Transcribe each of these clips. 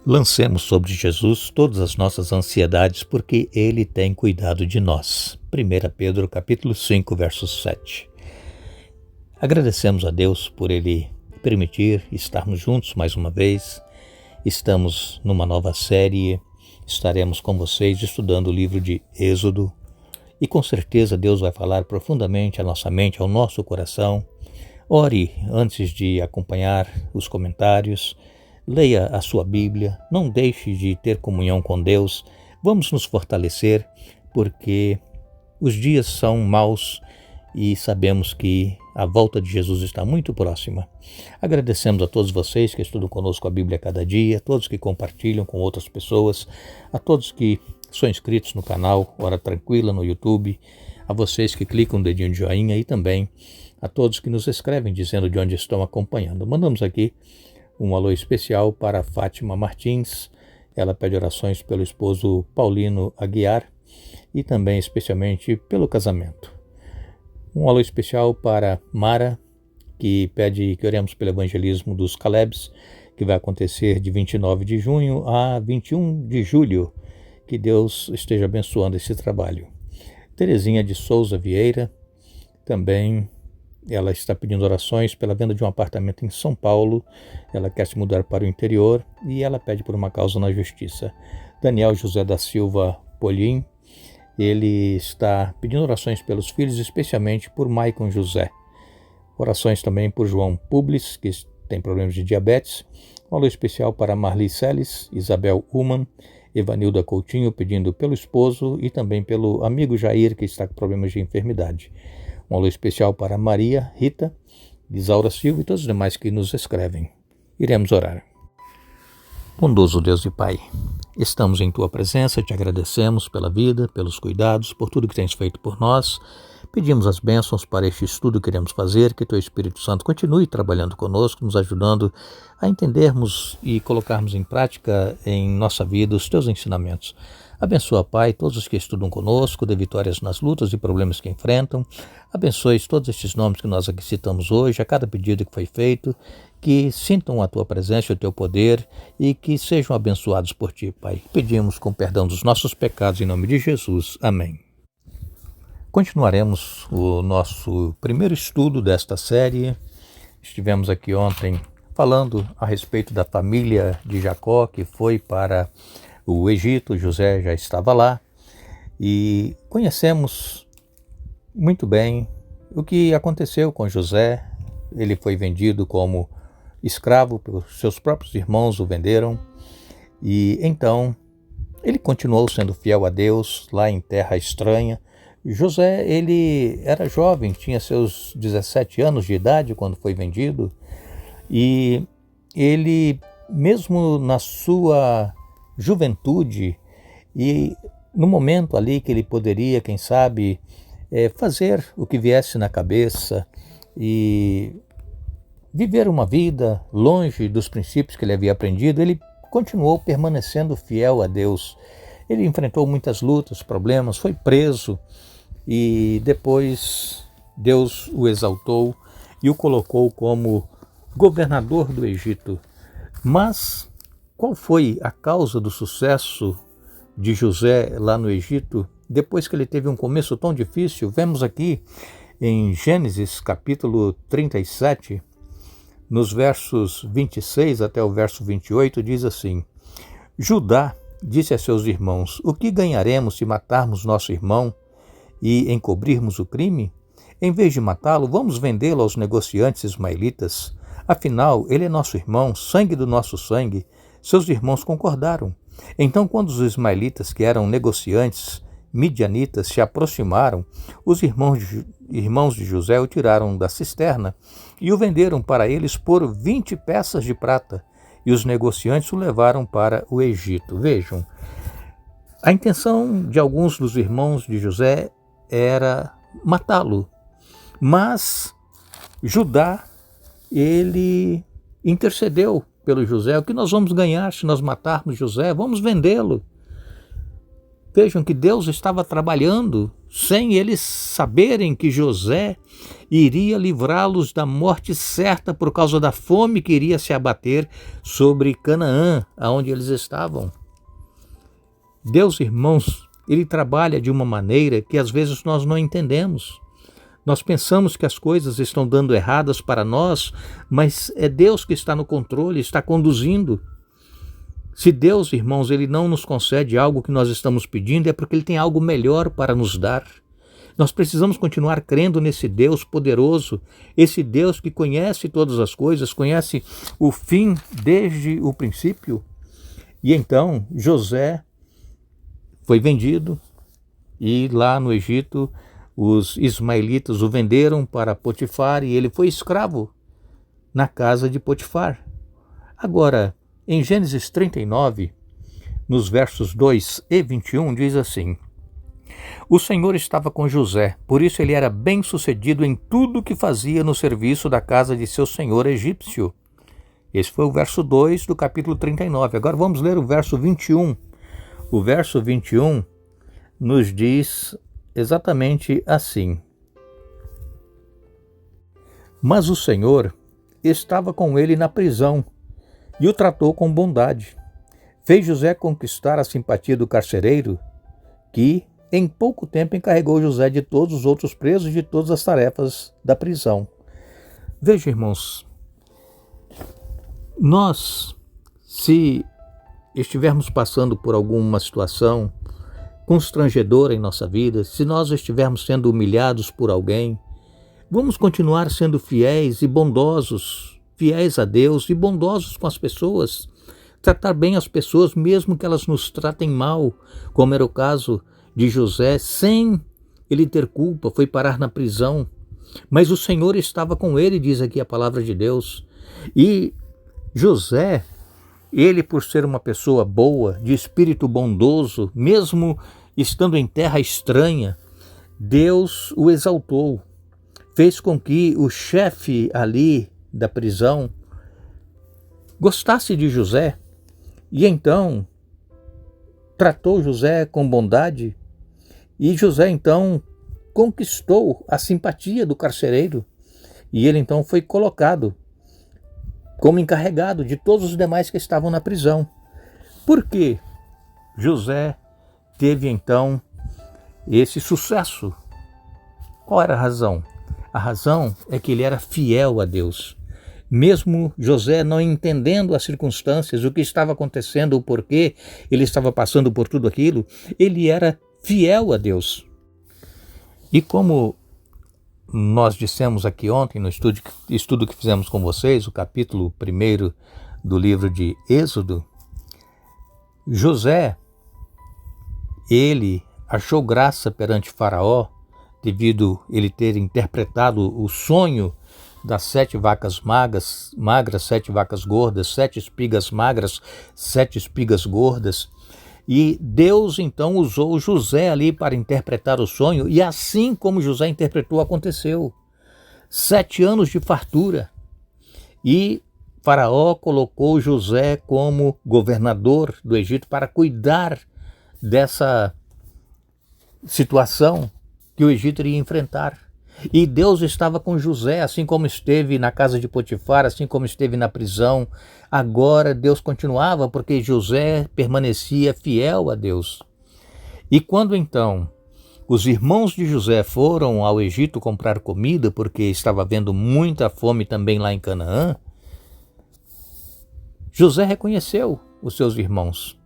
Lancemos sobre Jesus todas as nossas ansiedades, porque Ele tem cuidado de nós. 1 Pedro capítulo 5, verso 7. Agradecemos a Deus por Ele permitir estarmos juntos mais uma vez. Estamos numa nova série, estaremos com vocês estudando o livro de Êxodo. E com certeza Deus vai falar profundamente à nossa mente, ao nosso coração. Ore antes de acompanhar os comentários. Leia a sua Bíblia, não deixe de ter comunhão com Deus. Vamos nos fortalecer, porque os dias são maus e sabemos que a volta de Jesus está muito próxima. Agradecemos a todos vocês que estudam conosco a Bíblia cada dia, a todos que compartilham com outras pessoas, a todos que são inscritos no canal Hora Tranquila no YouTube, a vocês que clicam no dedinho de joinha e também a todos que nos escrevem dizendo de onde estão acompanhando. Mandamos aqui um alô especial para Fátima Martins. Ela pede orações pelo esposo Paulino Aguiar e também especialmente pelo casamento. Um alô especial para Mara, que pede que oremos pelo evangelismo dos Calebs, que vai acontecer de 29 de junho a 21 de julho. Que Deus esteja abençoando esse trabalho. Terezinha de Souza Vieira, também ela está pedindo orações pela venda de um apartamento em São Paulo. Ela quer se mudar para o interior e ela pede por uma causa na justiça. Daniel José da Silva Polim, ele está pedindo orações pelos filhos, especialmente por Maicon José. Orações também por João Publis, que tem problemas de diabetes. Um alô especial para Marli Celes, Isabel Uman, Evanilda Coutinho pedindo pelo esposo e também pelo amigo Jair, que está com problemas de enfermidade. Um alô especial para Maria, Rita, Isaura Silva e todos os demais que nos escrevem. Iremos orar. Bondoso Deus e Pai, estamos em Tua presença, te agradecemos pela vida, pelos cuidados, por tudo que tens feito por nós. Pedimos as bênçãos para este estudo que queremos fazer, que Teu Espírito Santo continue trabalhando conosco, nos ajudando a entendermos e colocarmos em prática em nossa vida os Teus ensinamentos. Abençoa, Pai, todos os que estudam conosco, dê vitórias nas lutas e problemas que enfrentam. Abençoe todos estes nomes que nós aqui citamos hoje, a cada pedido que foi feito, que sintam a Tua presença e o Teu poder e que sejam abençoados por Ti, Pai. Pedimos com perdão dos nossos pecados em nome de Jesus. Amém. Continuaremos o nosso primeiro estudo desta série. Estivemos aqui ontem falando a respeito da família de Jacó, que foi para o Egito. José já estava lá e conhecemos muito bem o que aconteceu com José. Ele foi vendido como escravo, seus próprios irmãos o venderam e então ele continuou sendo fiel a Deus lá em terra estranha. José, ele era jovem, tinha seus 17 anos de idade quando foi vendido e ele, mesmo na sua juventude e no momento ali que ele poderia, quem sabe, fazer o que viesse na cabeça e viver uma vida longe dos princípios que ele havia aprendido, ele continuou permanecendo fiel a Deus. Ele enfrentou muitas lutas, problemas, foi preso e depois Deus o exaltou e o colocou como governador do Egito. Mas qual foi a causa do sucesso de José lá no Egito, depois que ele teve um começo tão difícil? Vemos aqui em Gênesis capítulo 37, nos versos 26 até o verso 28, diz assim: Judá disse a seus irmãos: O que ganharemos se matarmos nosso irmão e encobrirmos o crime? Em vez de matá-lo, vamos vendê-lo aos negociantes ismaelitas. Afinal, ele é nosso irmão, sangue do nosso sangue. Seus irmãos concordaram. Então, quando os ismaelitas, que eram negociantes midianitas, se aproximaram, os irmãos de José o tiraram da cisterna e o venderam para eles por 20 peças de prata, e os negociantes o levaram para o Egito. Vejam, a intenção de alguns dos irmãos de José era matá-lo, mas Judá, ele intercedeu pelo José. O que nós vamos ganhar se nós matarmos José? Vamos vendê-lo. Vejam que Deus estava trabalhando sem eles saberem que José iria livrá-los da morte certa por causa da fome que iria se abater sobre Canaã, aonde eles estavam. Deus, irmãos, Ele trabalha de uma maneira que às vezes nós não entendemos. Nós pensamos que as coisas estão dando erradas para nós, mas é Deus que está no controle, está conduzindo. Se Deus, irmãos, Ele não nos concede algo que nós estamos pedindo, é porque Ele tem algo melhor para nos dar. Nós precisamos continuar crendo nesse Deus poderoso, esse Deus que conhece todas as coisas, conhece o fim desde o princípio. E então José foi vendido e lá no Egito os ismaelitas o venderam para Potifar e ele foi escravo na casa de Potifar. Agora, em Gênesis 39, nos versos 2 e 21, diz assim: O Senhor estava com José, por isso ele era bem-sucedido em tudo que fazia no serviço da casa de seu senhor egípcio. Esse foi o verso 2 do capítulo 39. Agora vamos ler o verso 21. O verso 21 nos diz exatamente assim: Mas o Senhor estava com ele na prisão e o tratou com bondade. Fez José conquistar a simpatia do carcereiro, que em pouco tempo encarregou José de todos os outros presos e de todas as tarefas da prisão. Veja, irmãos, nós, se estivermos passando por alguma situação constrangedora em nossa vida, se nós estivermos sendo humilhados por alguém, vamos continuar sendo fiéis e bondosos, fiéis a Deus e bondosos com as pessoas, tratar bem as pessoas mesmo que elas nos tratem mal, como era o caso de José, sem ele ter culpa, foi parar na prisão, mas o Senhor estava com ele, diz aqui a palavra de Deus. E José, ele, por ser uma pessoa boa, de espírito bondoso, mesmo estando em terra estranha, Deus o exaltou, fez com que o chefe ali da prisão gostasse de José e então tratou José com bondade e José então conquistou a simpatia do carcereiro e ele então foi colocado como encarregado de todos os demais que estavam na prisão. Por que José teve então esse sucesso? Qual era a razão? A razão é que ele era fiel a Deus. Mesmo José não entendendo as circunstâncias, o que estava acontecendo, o porquê ele estava passando por tudo aquilo, ele era fiel a Deus. E como nós dissemos aqui ontem no estudo que fizemos com vocês, o capítulo 1 do livro de Êxodo, José, ele achou graça perante Faraó, devido ele ter interpretado o sonho das 7 vacas magras, 7 vacas gordas, 7 espigas magras, 7 espigas gordas. E Deus então usou José ali para interpretar o sonho, e assim como José interpretou, aconteceu. 7 anos de fartura. E Faraó colocou José como governador do Egito para cuidar dessa situação que o Egito iria enfrentar. E Deus estava com José, assim como esteve na casa de Potifar, assim como esteve na prisão. Agora Deus continuava, porque José permanecia fiel a Deus. E quando então os irmãos de José foram ao Egito comprar comida, porque estava havendo muita fome também lá em Canaã, José reconheceu os seus irmãos.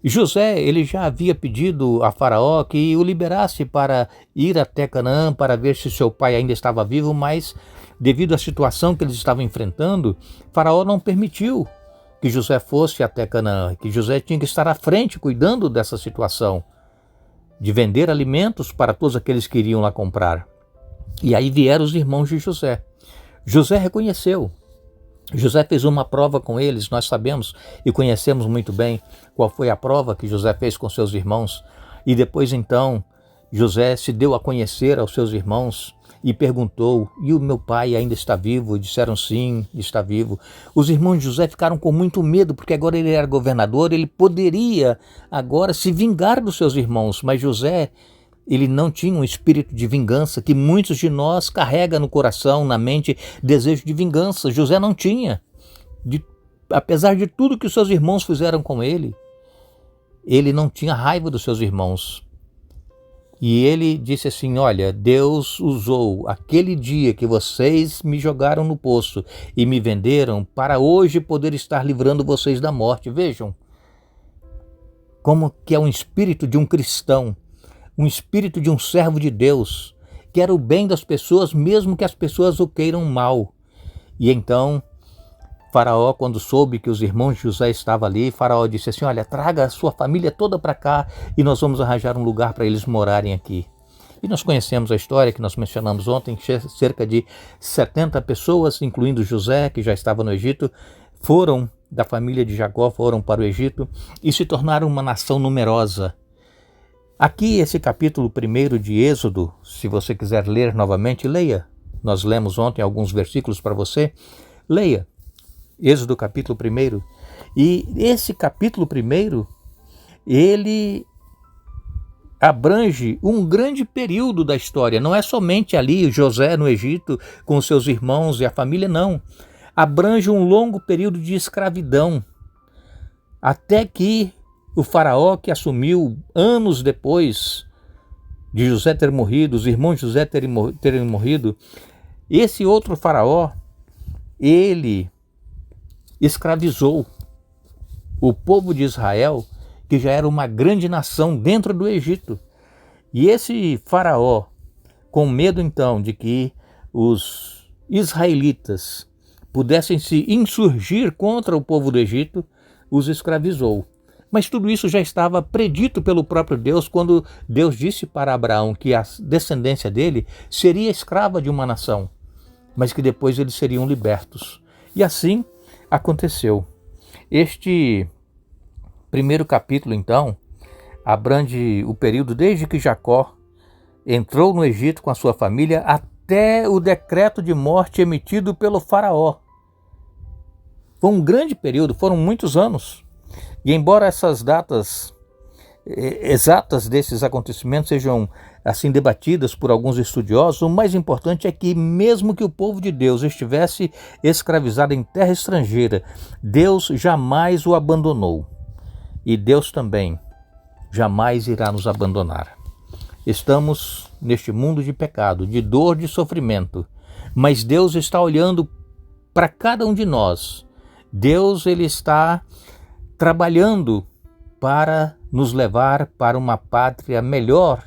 José, ele já havia pedido a Faraó que o liberasse para ir até Canaã para ver se seu pai ainda estava vivo, mas devido à situação que eles estavam enfrentando, Faraó não permitiu que José fosse até Canaã, que José tinha que estar à frente cuidando dessa situação, de vender alimentos para todos aqueles que iriam lá comprar. E aí vieram os irmãos de José. José reconheceu. José fez uma prova com eles, nós sabemos e conhecemos muito bem qual foi a prova que José fez com seus irmãos. E depois então José se deu a conhecer aos seus irmãos e perguntou: e o meu pai ainda está vivo? E disseram: sim, está vivo. Os irmãos de José ficaram com muito medo, porque agora ele era governador, ele poderia agora se vingar dos seus irmãos, mas José Ele não tinha um espírito de vingança que muitos de nós carregam no coração, na mente, desejo de vingança. José não tinha. Apesar de tudo que os seus irmãos fizeram com ele não tinha raiva dos seus irmãos. E ele disse assim: olha, Deus usou aquele dia que vocês me jogaram no poço e me venderam para hoje poder estar livrando vocês da morte. Vejam como que é um espírito de um cristão, um espírito de um servo de Deus, que era o bem das pessoas, mesmo que as pessoas o queiram mal. E então Faraó, quando soube que os irmãos de José estavam ali, Faraó disse assim: olha, traga a sua família toda para cá e nós vamos arranjar um lugar para eles morarem aqui. E nós conhecemos a história que nós mencionamos ontem, cerca de 70 pessoas, incluindo José, que já estava no Egito, foram da família de Jacó, foram para o Egito e se tornaram uma nação numerosa. Aqui, esse capítulo 1 de Êxodo, se você quiser ler novamente, leia. Nós lemos ontem alguns versículos para você. Leia. Êxodo capítulo 1. E esse capítulo 1, ele abrange um grande período da história. Não é somente ali José no Egito com os seus irmãos e a família, não. Abrange um longo período de escravidão. Até que o faraó, que assumiu anos depois de José ter morrido, os irmãos de José terem morrido, esse outro faraó, ele escravizou o povo de Israel, que já era uma grande nação dentro do Egito. E esse faraó, com medo então de que os israelitas pudessem se insurgir contra o povo do Egito, os escravizou. Mas tudo isso já estava predito pelo próprio Deus, quando Deus disse para Abraão que a descendência dele seria escrava de uma nação, mas que depois eles seriam libertos. E assim aconteceu. Este primeiro capítulo, então, abrange o período desde que Jacó entrou no Egito com a sua família até o decreto de morte emitido pelo faraó. Foi um grande período, foram muitos anos. E embora essas datas exatas desses acontecimentos sejam assim debatidas por alguns estudiosos, o mais importante é que mesmo que o povo de Deus estivesse escravizado em terra estrangeira, Deus jamais o abandonou. E Deus também jamais irá nos abandonar. Estamos neste mundo de pecado, de dor, de sofrimento, mas Deus está olhando para cada um de nós. Deus, ele está trabalhando para nos levar para uma pátria melhor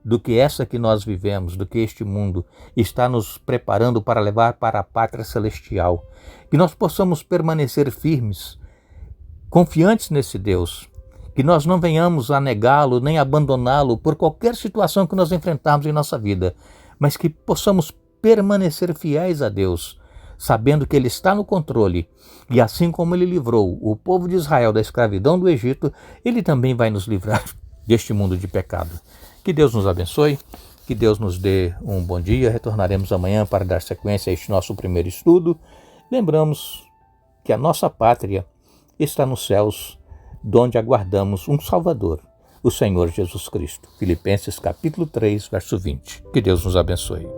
do que essa que nós vivemos, do que este mundo está nos preparando para levar para a pátria celestial. Que nós possamos permanecer firmes, confiantes nesse Deus, que nós não venhamos a negá-lo nem abandoná-lo por qualquer situação que nós enfrentarmos em nossa vida, mas que possamos permanecer fiéis a Deus, sabendo que Ele está no controle, e assim como Ele livrou o povo de Israel da escravidão do Egito, Ele também vai nos livrar deste mundo de pecado. Que Deus nos abençoe, que Deus nos dê um bom dia. Retornaremos amanhã para dar sequência a este nosso primeiro estudo. Lembramos que a nossa pátria está nos céus, donde aguardamos um Salvador, o Senhor Jesus Cristo. Filipenses capítulo 3, verso 20. Que Deus nos abençoe.